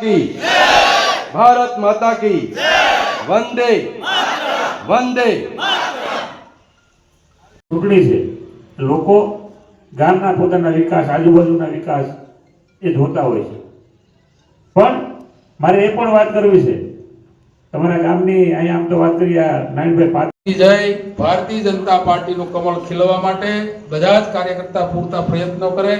की भारत माता की वंदे वंदे। ચૂંટણી છે, લોકો ગામના પોતાના વિકાસ, આજુબાજુના વિકાસ એ જોતા હોય છે, પણ મારે એ પણ વાત કરવી છે તમારા ગામની. અહીંયા આમ તો વાત કરી આ નારાયણભાઈ જય ભારતીય જનતા પાર્ટીનું કમળ ખીલવા માટે બધા જ કાર્યકર્તા પૂરતા પ્રયત્નો કરે.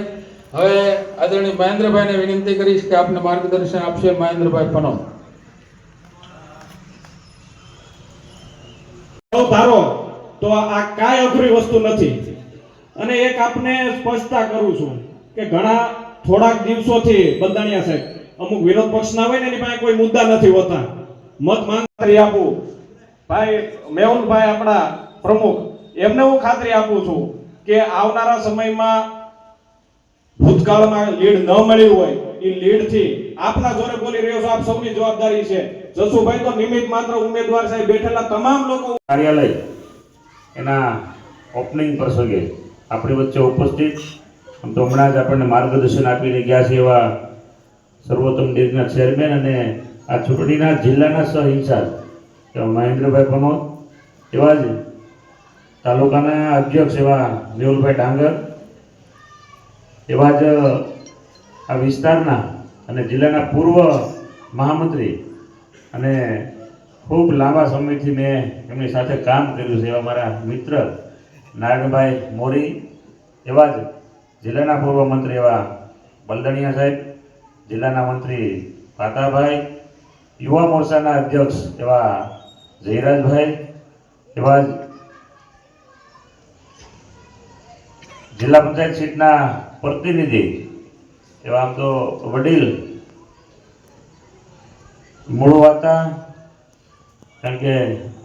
હવે આદરણીય મહેન્દ્રભાઈને વિનંતી કરીશ કે આપને માર્ગદર્શન આપશે. મહેન્દ્રભાઈ પનો ધારો તો આ કાંઈ અઘરી વસ્તુ નથી. અને એક આપને સ્પષ્ટતા કરું છું કે ઘણા થોડાક દિવસોથી બંધાણીયા સાહેબ અમુક વિરોધ પક્ષના હોય ને એની પાસે કોઈ મુદ્દા નથી હોતા. મત માંગણી આપું ભાઈ મેહુલભાઈ આપણા પ્રમુખ, એમને હું ખાતરી આપું છું કે આવનારા સમયમાં ભૂતકાળમાં લીડ ન મળી હોય એ લીડ થી આપના જોરે બોલી રહ્યો છો. આપ સૌની જવાબદારી છે. જસુભાઈ તો નિમિત્ત માત્ર ઉમેદવાર સાહેબ બેઠેલા તમામ લોકો કાર્યાલય એના ઓપનિંગ પ્રસંગે આપણી વચ્ચે ઉપસ્થિત, આમ તો હમણાં જ આપણને માર્ગદર્શન આપીને ગયા છે એવા સર્વોત્તમ ડેરીના ચેરમેન અને આ ચૂંટણીના જિલ્લાના સહ ઇન્ચાર્જ એવા મહેન્દ્રભાઈ પનોત, એવા જ તાલુકાના અધ્યક્ષ એવા મેહુલભાઈ ડાંગર, એવા જ આ વિસ્તારના અને જિલ્લાના પૂર્વ મહામંત્રી અને ખૂબ લાંબા સમયથી મેં એમની સાથે કામ કર્યું છે એવા મારા મિત્ર નારાયણભાઈ મોરી, એવા જ જિલ્લાના પૂર્વ મંત્રી એવા બલદણિયા સાહેબ, જિલ્લાના મંત્રી પાતાભાઈ, યુવા મોરચાના અધ્યક્ષ એવા જયરાજભાઈ, એવા જ જિલ્લા પંચાયત સીટના પ્રતિનિધિ એવા આમ તો વડીલ મૂળવાતા, કારણ કે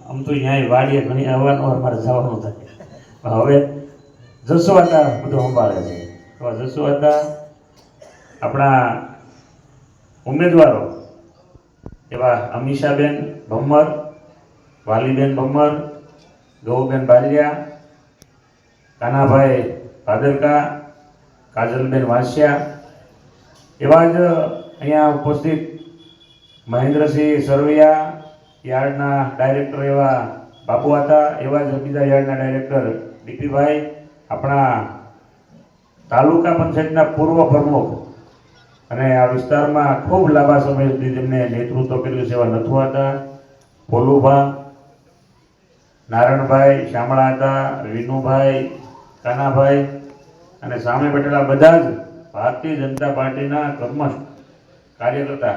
આમ તો અહીંયા વાડીએ ઘણી આવવાનું અમારે જવાનું થાય, હવે જસવાતા બધું સંભાળે છે. એવા જસવાતા આપણા ઉમેદવારો એવા અમીષાબેન ભમ્મર, વાલીબેન ભમ્મર, ગૌબેન બારિયા, કાનાભાઈ ભાદરકા, કાજલબેન વાસિયા, એવા જ અહીંયા ઉપસ્થિત મહેન્દ્રસિંહ સરવૈયા, યાર્ડના ડાયરેક્ટર એવા બાપુ હતા, એવા જ બીજા યાર્ડના ડાયરેક્ટર ડીપીભાઈ, આપણા તાલુકા પંચાયતના પૂર્વ પ્રમુખ અને આ વિસ્તારમાં ખૂબ લાંબા સમય સુધી તેમને નેતૃત્વ કર્યું છે એવા નથુઆ હતા, ભોલુભા, નારણભાઈ શામળા હતા, વિનુભાઈ, કાનાભાઈ અને સામે બેઠેલા બધા જ ભારતીય જનતા પાર્ટીના કર્મઠ કાર્યકર્તા